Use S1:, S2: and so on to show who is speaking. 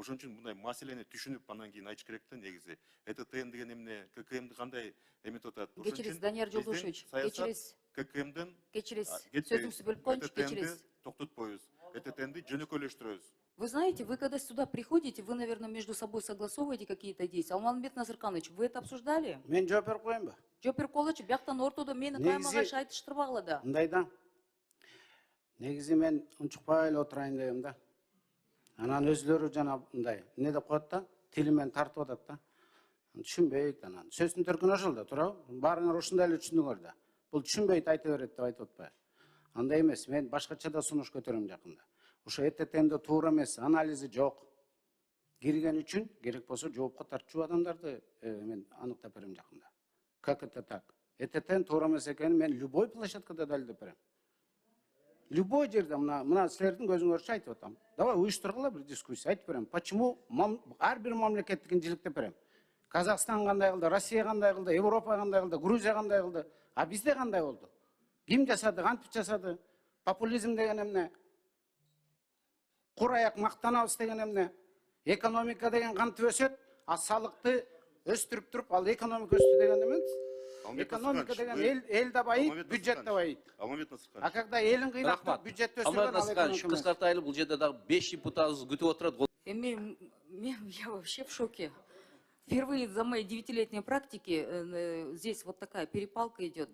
S1: Ошон үчүн мындай маселени түшүнүп анан кийин айтыш керек да негизи. ЭТТН деген эмне, ККМди кандай эметип атат?
S2: Кечириз, Данияр Жолдошевич, кечириз.
S1: ККМден
S2: Кечириз. Сөзүңүздү бөлүп коюңчу, кечириз.
S1: Токтотпойбуз. ЭТТНди жөнөкөйлөштүрөбүз.
S2: Вы знаете, вы когда сюда приходите, вы, наверное, между собой согласовываете какие-то действия. Алмазбек Назырканович, вы это обсуждали?
S3: Мен жооп берип коеюнбу?
S2: Жооп берип койгучу, бияктан ортодо мени каймагач айтыштырбагыла да.
S3: Мындай да. Негизи мен унчукпай эле отурайын дегем да. Анан өзлөрү жана мындай эмне деп коет да, тилимен тартып атат да. Түшүнбөйт анан. Сөздүн төркүнү ошол да, туурабы? Баарыңар ушундай эле түшүндүңөр да. Бул түшүнбөйт айта берет деп айтып атпайбы? Андай эмес, мен башкача да сунуш көтөрөм жакында. Ошо ЭТТНде туура эмес, анализи жок. Кирген үчүн керек болсо жоопко тартчу адамдарды мен аныктап берем жакында. Как это так? ЭТТН туура эмес экенин мен любой площадкада далилдеп берем. Любой жерде мына силердин көзүңөрчө айтып атам. Давай уюштургула бир дискуссия, айтып берем. Почему ар бир мамлекеттикин жиликтеп берем. Казакстан кандай кылды, Россия кандай кылды, Европа кандай кылды, Грузия кандай кылды. А бизде кандай болду? Ким жасады, кантип жасады? Популизм деген эмне? Кур аяк мактанабыз деген эмне? Экономика деген кантип өсөт, а салыкты өстүрүп туруп, ал экономика өстү деген эмес. Экономика деген эл да байыйт, бюджет да байыйт. А когда элин кыйнап, бюджет өсүргөн, ал экономика.
S4: Кыскартайлы бул жерде дагы 5 депутатыбыз күтүп отурат.
S2: Я вообще в шоке. Впервые за мои 9-летние практики здесь вот такая перепалка идет.